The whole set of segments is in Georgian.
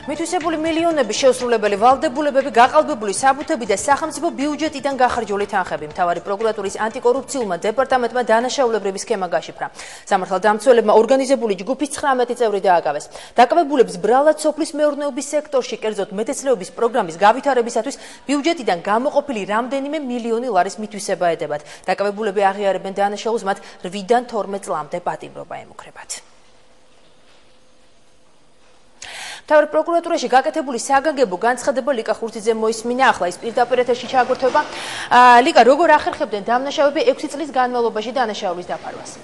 მითვისებული მილიონების შეუსრულებელი ვალდებულებები, გაყალბებული საბუთები და სახელმწიფო ბიუჯეტიდან გახარჯული თანხები. მთავარი პროკურატურის ანტიკორუფციულმა დეპარტამენტმა დანაშაულებრივი სქემა გაშიფრა. სამართალდამცველებმა ორგანიზებული ჯგუფის 19 წევრი დააკავეს. დაკავებულებს ბრალად სოფლის მეურნეობის სექტორში, კერძოდ მეტეცლეობის პროგრამის გავითარებისათვის ბიუჯეტიდან გამოყოფილი რამდენიმე მილიონი ლარის მითვისება ედებათ. დაკავებულები აღიარებენ დანაშაულს მათ 8-დან 12 წლამდე პატიმრობა ემუქრებათ. მთავარ პროკურატურაში გაკეთებული საგანგებო განცხადება ლიკა ხურციძემ მოისმინა. ახლა ის პირდაპირ ეთერში ჩაგვერთვება. ლიკა, როგორ ახერხებდნენ დამნაშავეები 6 წლის განმავლობაში დანაშაულის დაფარვას?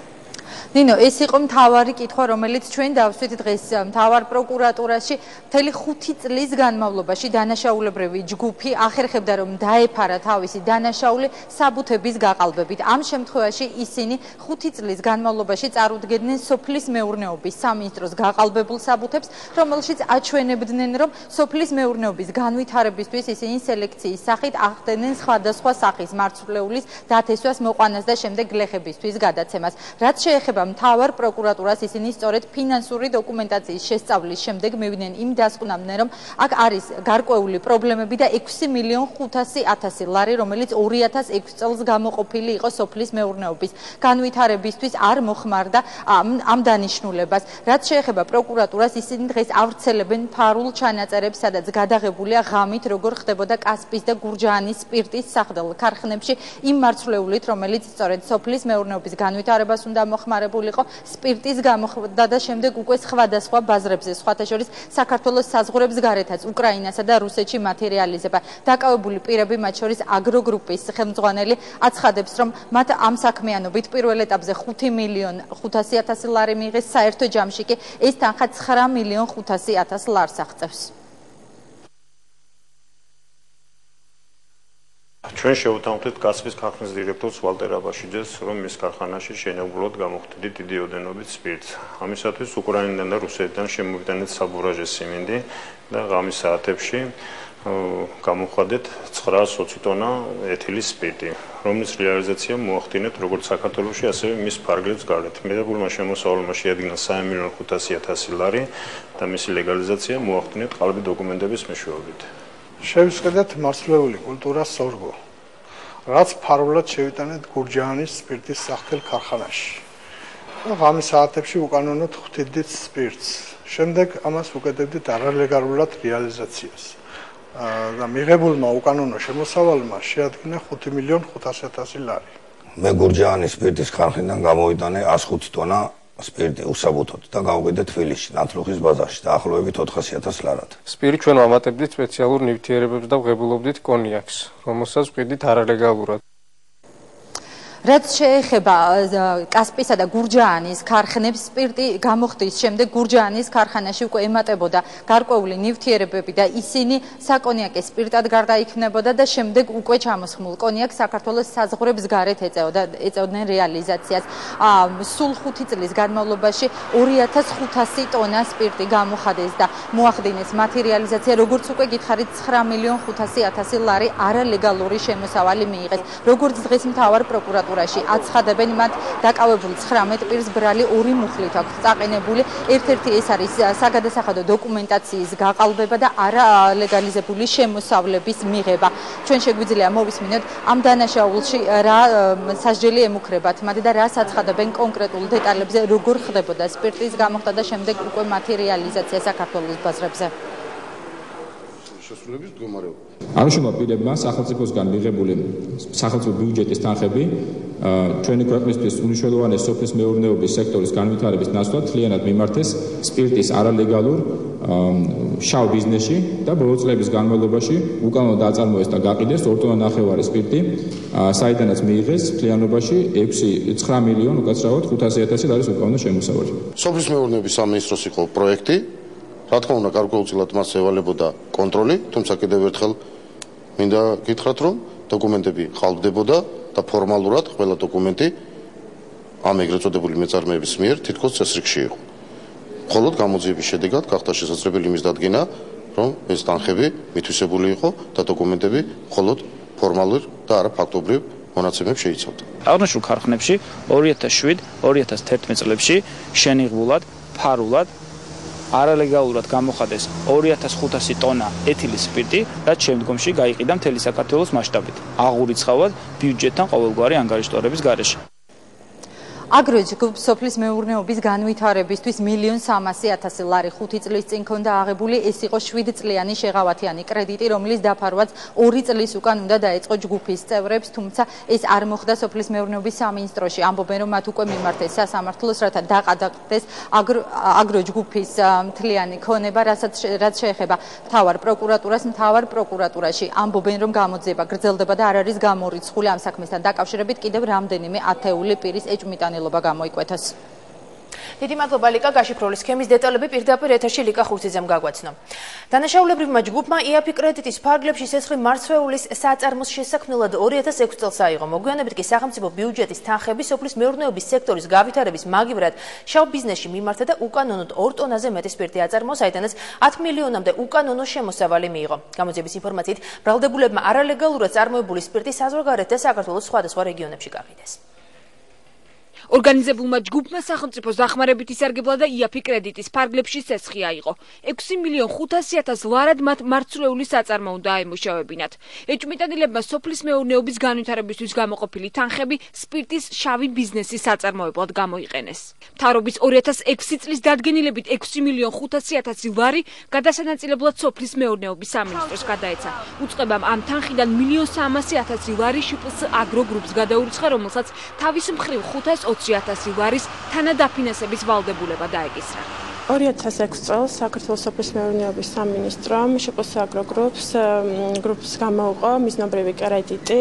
ნინო, ეს იყო მთავარი კითხვა, რომელიც ჩვენ დავსვით დღეს მთავარ პროკურატურაში. მთელი 5 წლის განმავლობაში დანაშაულებრივი ჯგუფი ახერხებდა, რომ დაეფარა თავისი დანაშაული საბუთების გაყალბებით. ამ შემთხვევაში ისინი 5 წლის განმავლობაში წარუდგენდნენ სოფლის მეურნეობის სამინისტროს გაყალბებულ საბუთებს, რომელშიც აჩვენებდნენ, რომ სოფლის მეურნეობის განვითარებისთვის ისინი სელექციის სახით ახდენენ სხვადასხვა სახის მარცვლეულის დათესვას, მოყვანას და შემდეგ გლეხებისთვის გადაცემას. რაც შეეხება მთავარ პროკურატურას, ისინი სწორედ ფინანსური დოკუმენტაციის შესწავლის შემდეგ მივიდნენ იმ დასკვნამდე, რომ აქ არის გარკვეული პრობლემები და 6.500.000 ლარი, რომელიც 2006 წელს გამოყოფილი იყო სოფლის მეურნეობის განვითარებისთვის, არ მოხმარდა ამ დანიშნულებას. რაც შეეხება პროკურატურას, ისინი დღეს ავრცელებენ ფარულ ჩანაწერებს, სადაც გადაღებულია ღამით, როგორ ხდებოდა კასპის და გურჯაანის სპირტის სახდელ ქარხნებში იმ მარცვლეულით, რომელიც სწორედ სოფლის მეურნეობის განვითარებას უნდა მოხმარებულიყო სპირტის გამოხდა და შემდეგ უკვე სხვადასხვა ბაზრებზე, სხვათა შორის საქართველოს საზღვრებს გარეთაც, უკრაინასა და რუსეთში მატერიალიზება. დაკავებული პირები, მათ შორის აგროგრუპის ხელმძღვანელი, აცხადებს, რომ მათ ამ საქმიანობით პირველ ეტაპზე 5.500.000 ლარი მიიღეს, საერთო ჯამში კი ეს თანხა 9.500.000 ლარს აღწევს. ჩვენ შევუთანხმდით კასპის ქარხნის დირექტორს ვალტერ აბაშიძეს, რომ მის ქარხანაში შენეულოდ გამოხდიდით დიდი ოდენობით სპირტს. ამისათვის უკრაინიდან და რუსეთიდან შემოვიტანეთ საბურაჟე სიმინდი და ღამის საათებში გამოხადეთ 920 ტონა ეთილის სპირტი, რომლის რეალიზაცია მოახდინეთ როგორც საქართველოში, ასევე მის ფარგლებს გარეთ. მიღებულმა შემოსავალმა შეადგინა 3.500.000 ლარი და მისი ლეგალიზაცია მოახდინეთ ყალბი დოკუმენტების მეშვეობით. შევისყიდეთ მარცვლეული კულტურას სორგო, რაც ფარულად შევიტანეთ გურჯაანის სპირტის სახთელ ქარხანაში. ღამის საათებში უკანონოდ ხვდით სპირტს. შემდეგ ამას უკეთებდით არალეგალურად რეალიზაციას. და მიღებულმა უკანონო შემოსავალმა შეადგინა 5.500.000 ლარი. მე გურჯაანის სპირტის ქარხნიდან გამოვიტანე 105 ტონა სპირტი უსაბუთოდ და გავყიდე თბილისში, ნათლუღის ბაზარში, დაახლოებით 400.000 ლარად. სპირი ჩვენ ვამატებდით სპეციალურ ნივთიერებებს და ვღებულობდით კონიაკს, რომელსაც ვყიდით არალეგალურად. რაც შეეხება კასპისა და გურჯაანის ქარხნებს, სპირტი გამოხდის შემდეგ გურჯაანის ქარხანაში უკვე ემატებოდა გარკვეული ნივთიერებები და ისინი საკონიაკე სპირტად გარდაიქმნებოდა და შემდეგ უკვე ჩამოსხმულ კონიაკს საქართველოს საზღვრებს გარეთ ეწეოდნენ რეალიზაციას. სულ 5 წლის განმავლობაში 2500 ტონა სპირტი გამოხადეს და მოახდინეს მათი რეალიზაცია, როგორც უკვე გითხარით, 9.500.000 ლარი არალეგალური შემოსავალი მიიღეს. როგორც დღეს მთავარ პროკურატურაში აცხადებენ, მათ დაკავებული 19 პირს ბრალი 2 მუხლით აქვს წაყენებული. ერთ-ერთი ეს არის საგადასახადო დოკუმენტაციის გაყალბება და არალეგალიზებული შემოსავლების მიღება. ჩვენ შეგვიძლია მოვისმინოთ ამ დანაშაულში რა სასჯელი ემუქრებათ მათ და რას აცხადებენ კონკრეტულ დეტალებზე, როგორ ხდებოდა სპირტის გამოხდა და შემდეგ უკვე მათი რეალიზაცია საქართველოს ბაზრებზე. შესრულების მდგომარეობა. ამჟამად პირებმა სახელმწიფოსგან მიღებული სახელმწიფო ბიუჯეტის თანხები ჩვენი ქვეყნისთვის უნიშნელოვანეს სოფლის მეურნეობის სექტორის განვითარების ნაცვლად მთლიანად მიმართეს სპირტის არალეგალურ შავ ბიზნესში და ბოლო წლების განმავლობაში უკანონოდ აწარმოეს და გაყიდეს 2 ტონა ნახევარი სპირტი, საიდანაც მიიღეს მთლიანობაში 9.500.000 ლარის უკანონო შემოსავალი. სოფლის მეურნეობის სამინისტროს იყო პროექტი. რა თქმა უნდა, გარკვეულწილად მას ევალებოდა კონტროლი, თუმცა კიდევ ერთხელ მინდა გითხრათ, რომ დოკუმენტები ყალბდებოდა და ფორმალურად ყველა დოკუმენტი ამ ეგრეთ წოდებული მეწარმეების მიერ თითქოს წესრიგში იყო. მხოლოდ გამოძიების შედეგად გახდა შესაძლებელი იმის დადგენა, რომ ეს თანხები მითვისებული იყო და დოკუმენტები მხოლოდ ფორმალურ და არა ფაქტობრივ მონაცემებს შეიცავდა. აღნიშნულ ქარხნებში 2007-2011 წლებში შენიღბულად, ფარულად არალეგალურად გამოხადეს 2500 ტონა ეთილის სპირტი, რაც შემდგომში გაიყიდა მთელი საქართველოს მასშტაბით, აღურიცხავად ბიუჯეტთან ყოველგვარი ანგარიშტორების გარეშე. აგროჯგუფ სოფლის მეურნეობის განვითარებისთვის 1.300.000 ლარი 5 წლის წინ ჰქონდა აღებული, ეს იყო 7 წლიანი შეღავათიანი კრედიტი, რომლის დაფარვაც 2 წლის უკან უნდა დაეწყო ჯგუფის წევრებს, თუმცა ეს არ მოხდა სოფლის მეურნეობის სამინისტროში. ამბობენ, რომ მათ უკვე მიმართეს სასამართლოს, რათა დაყადაღდეს აგროჯგუფის მთლიანი ქონება, რაც შეეხება მთავარ პროკურატურას. მთავარ პროკურატურაში ამბობენ, რომ გამოძიება გრძელდება და არ არის გამორიცხული ამ საქმესთან დაკავშირებით კიდევ რამდენიმე ათეული პირის ეჭვმიტანილობა გამოიკვეთოს. დიდი მადლობა ლიკა, გაშიფრული სქემის დეტალები პირდაპირ ეთერში ლიკა ხურციძემ გაგვაცნო. დანაშაულებრივმა ჯგუფმა იაფი კრედიტის ფარგლებში სესხრი მარცვლეულის საწარმოს შესაქმნელად 2006 წელს აიღო. მოგვიანებით კი სახელმწიფო ბიუჯეტის თანხები სოფლის მეურნეობის სექტორის გავითარების მაგივრად შავ ბიზნესში მიმართა და უკანონოდ 2 ტონაზე მეტი სპირტი აწარმოა, საიდანაც 10 მილიონამდე უკანონო შემოსავალი მიიღო. გამოძიების ინფორმაციით, ბრალდებულებმა არალეგალურად წარმოებული სპირტი საზღვარგარეთ და საქართველოს სხვადასხვა რეგიონებში გაყიდეს. ორგანიზებულმა ჯგუფმა სახელმწიფოს დახმარებით ისარგებლა და იაფი კრედიტის ფარგლებში სესხი აიღო. 6.500.000 ლარად მათ მარცვლეული საწარმო უნდა აემუშავებინათ. ეჭვმიტანილებმა სოფლის მეურნეობის განვითარებისთვის გამოყოფილი თანხები სპირტის შავი ბიზნესის საწარმოებლად გამოიყენეს. მთავრობის 2006 წლის დადგენილებით 6.500.000 ლარი გადასანაწილებლად სოფლის მეურნეობის სამინისტროს გადაეცა. უწყებამ ამ თანხიდან 1.300.000 ლარი შპს აგრო გრუპს გადაურიცხა, რომელსაც თავის მხრივ 520.000 ლარის თანადაფინანსების ვალდებულება დაეკისრა. 2006 წელს საქართველოს სოფლის მეურნეობის სამინისტრომ შპს აგრო გრუპს გამოუყო მიზნობრივი კრედიტი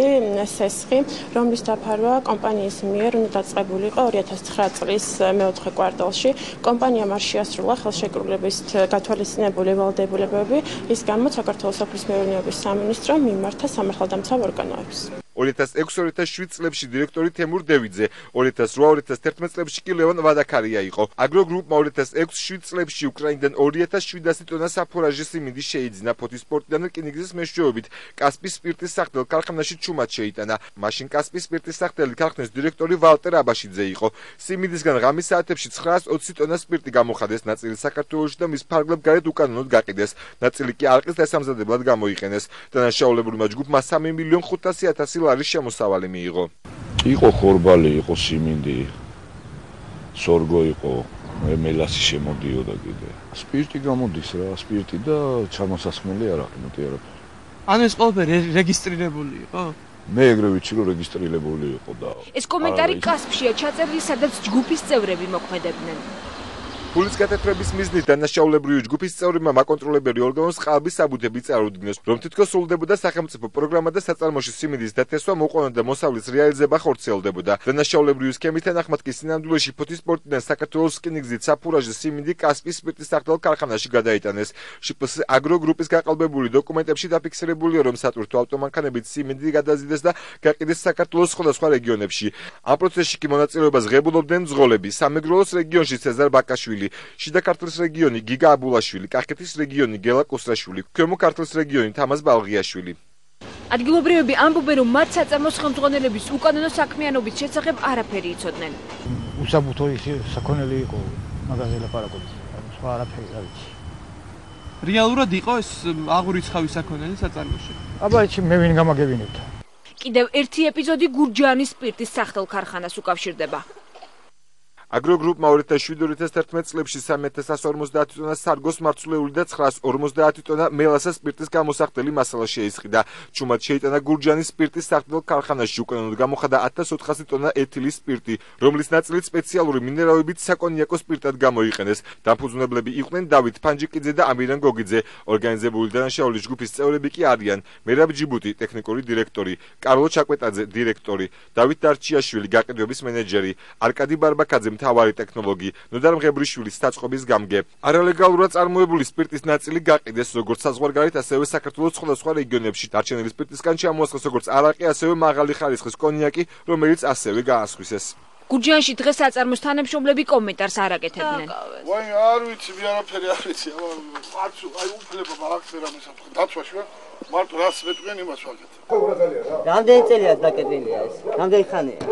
სესხი, რომლის დაფარვა კომპანიის მიერ უნდა დაწყებულიყო 2009 წლის მეოთხე კვარტალში. კომპანიამ არ შეასრულა ხელშეკრულების გათვალისწინებული ვალდებულებები, რის გამოც საქართველოს სოფლის მეურნეობის სამინისტრომ მიმართა სამართალდამცავ ორგანოებს. 2006-2007 წლებში დირექტორი თემურ დევიძე, 2008-2011 წლებში კი ლევან ვადაქარია იყო. აგრო გრუპმა 2006-2007 წლებში უკრაინიდან 2700 ტონა საფურაჟი სიმინდი შეიძინა. ფოთის პორტიდან რკინიგზის მეშვეობით კასპის სპირტის სახდელ ქარხანაში ჩუმად შეიტანა. მაშინ კასპის სპირტის სახდელი ქარხნის დირექტორი ვალტერ აბაშიძე იყო. სიმინდისგან ღამის საათებში 920 ტონა სპირტი გამოხადეს, ნაწილი საქართველოში და მის ფარგლებგარეთ უკანონოდ გაყიდეს. ნაწილი კი ალყის დასამზადებლად გამოიყენეს. დანაშაულებულმა ჯგუფმა 3.500.000 ლარის შემოსავალი მიიღო. იყო ხორბალი, იყო სიმინდი, სორგო იყო, მელასი შემოდიოდა კიდე. სპირტი გამოდის რა, სპირტი და ჩამოსასხმელი არ აქვს, მეტი არაფერი. ანუ ეს ყველაფერი რეგისტრირებული იყო? მე ეგრე ვიცი რომ რეგისტრირებული იყო და ეს კომენტარი კასპშია ჩაწერილი, სადაც ჯგუფის წევრები მოქმედებდნენ. ფულის გათეთრების მიზნით დანაშაულებრივი ჯგუფის წევრებმა მაკონტროლებელი ორგანოს ყალბის საბუთები წარუდგინეს, რომ თითქოს სრულდებოდა სახელმწიფო პროგრამა და საწარმოში სიმინდის დათესვა, მოყვანა და მოსავლის რეალიზება ხორციელდებოდა. დანაშაულებრივი სქემის თანახმად კი სინამდვილეში ფოთის პორტიდან საქართველოს რკინიგზით საფურაჟი სიმინდი კასპის სპირტის სახდელ ქარხანაში გადაიტანეს. შპს აგრო გრუპის გაყალბებული დოკუმენტებში დაფიქსირებულია, რომ სატვირთო ავტომანქანებით სიმინდი გადაზიდეს და გაყიდეს საქართველოს სხვადასხვა რეგიონებში. ამ პროცესში კი მონაწილეობას ღებულობდნენ მძღოლები: სამეგრელოს რეგიონში ცეზარ ბაკაშვილი, შიდა ქართლის რეგიონი გიგა აბულაშვილი, კახეთის რეგიონი გელა კუსრაშვილი, ქვემო ქართლის რეგიონი თამაზ ბალღიაშვილი. ადგილობრივები ამბობენ, რომ მათ საწარმოს ხელმძღვანელების უკანონო საქმიანობის შესახებ არაფერი იცოდნენ. უსაბუთო საქონელი იყო, მაგაზე ლაპარაკობდნენ, სხვა არაფერი არ ვიცი. რეალურად იყო ეს აღურიცხავის საქონელი საწარმოში? აბა იცი მე ვინ გამაგებინებთ. კიდევ ერთი ეპიზოდი გურჯაანის სპირტის სახდელ ქარხანას უკავშირდება. აგრო გრუპმა 2007-2011 წლებში 3150 ტონა სარგოს მარცვლეული და 950 ტონა მელასა სპირტის გამოსახდელი მასალა შეისყიდა. ჩუმად შეიტანა გურჯაანის სპირტის სახდელ ქარხანაში, უკანონოდ გამოხადა 1400 ტონა ეთილის სპირტი, რომლის ნაწილით სპეციალური მინერალებით საკონიაკო სპირტად გამოიყენეს. დამფუძნებლები იყვნენ დავით ფანჯიკიძე და ამირან გოგიძე. ორგანიზებული დანაშაულის ჯგუფის წევრები კი არიან: მერაბ ჯიბუტი, ტექნიკური დირექტორი, კარლო ჩაკვეტაძე, დირექტორი, დავით დარჩიაშვილი, გაყიდვების მენეჯერი, არკადი ბარბაკაძე, მთავარი ტექნოლოგი, ნოდარ მღებრიშვილი, სტაწყობის გამგე. არალეგალურად წარმოებული სპირტის ნაწილი გაყიდეს როგორც საზღვარგარეთ, ასევე საქართველოს სხვადასხვა რეგიონებში. დარჩენილი სპირტისგან ჩამოასხეს როგორც არაყი, ასევე მაღალი ხარისხის კონიაკი, რომელიც ასევე გაასხვისეს. გურჯაანში დღეს საწარმოს თანამშრომლები კომენტარს არ აკეთებდნენ. ვაი, არ ვიცი, მე არაფერი არ ვიცი, აი უფლება მაგას ვერ ამესაფრთხე. დაცვაში ვარ, მარტო რას მეტყვიან იმას ვაკეთებ. რამდენი წელია დაკეტილია ეს? რამდენი ხანია?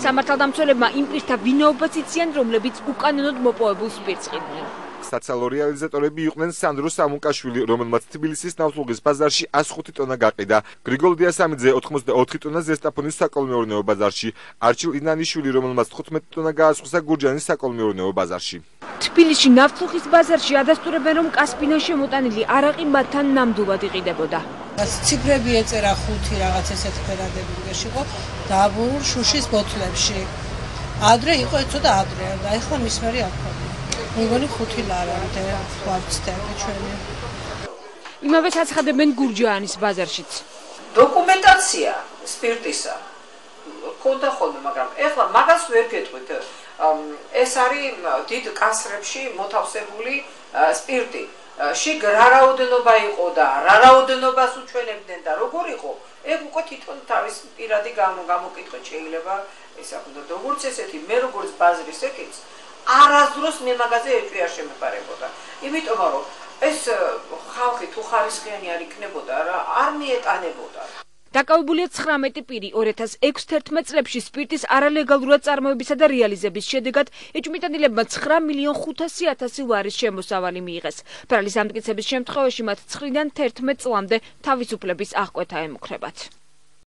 სამართალდამცველებმა იმ პირთა ვინაობას იციან, რომლებიც უკანონოდ მოპოვებულ სპირტს ყიდულობდნენ. საცალო რეალიზატორები იყვნენ სანდრო სამუკაშვილი, რომელმაც თბილისის ნავთლუღის ბაზარში 105 ტონა გაყიდა, გრიგოლ დიასამიძე 84 ტონა ზესტაფონის საკოლმეურნეო ბაზარში, არჩილ ინანიშვილი, რომელმაც 15 ტონა გაასხვა გურჯანის საკოლმეურნეო ბაზარში. თბილისში ნავთლუღის ბაზარში ადასტურებენ, რომ კასპინას შემოტანილი არაყი მათთან ნამდვილად იყიდებოდა. ციფრები ეწერა 5 რაღაც ესეთი ფერადებულში იყო დააბურულ შუშის ბოთლებში. ადრე იყო იცოდა ადრე და ეხლა მის მერი არ ხდება. მეგონი 5 ლარამდე ვარცდები ჩვენი. იმავე აცხადებენ გურჯაანის ბაზარშიც. დოკუმენტაცია სპირტისა ქონდა ხოლმე, მაგრამ ეხლა მაგას ვერ გეტყვით. ეს არის დიდ კასრებში მოთავსებული სპირტი. შიგ რა რაოდენობა იყო და რა რაოდენობას უჩვენებდნენ და როგორ იყო? ეგ უკვე თვითონ თავის პირადი გამოკითხვით შეიძლება ესა უნდა როგორც ესეთი მე როგორც ბაზრის ეკიც არასდროს მე მაგაზე ეჭვი არ შემეპარებოდა. იმიტომ რომ ეს ხალხი თუ ხარისხიანი არ იქნებოდა რა არ მიეტანებოდა. დაკავებულია 19 პირი 2006-11 წლებში სპირტის არალეგალურად წარმოებისა და რეალიზების შედეგად ეჭვმიტანილებმა 9.500.000 ლარის შემოსავალი მიიღეს. ბრალის ამტკიცების შემთხვევაში მათ 9-დან 11 წლამდე თავისუფლების აღკვეთა ემუქრებათ.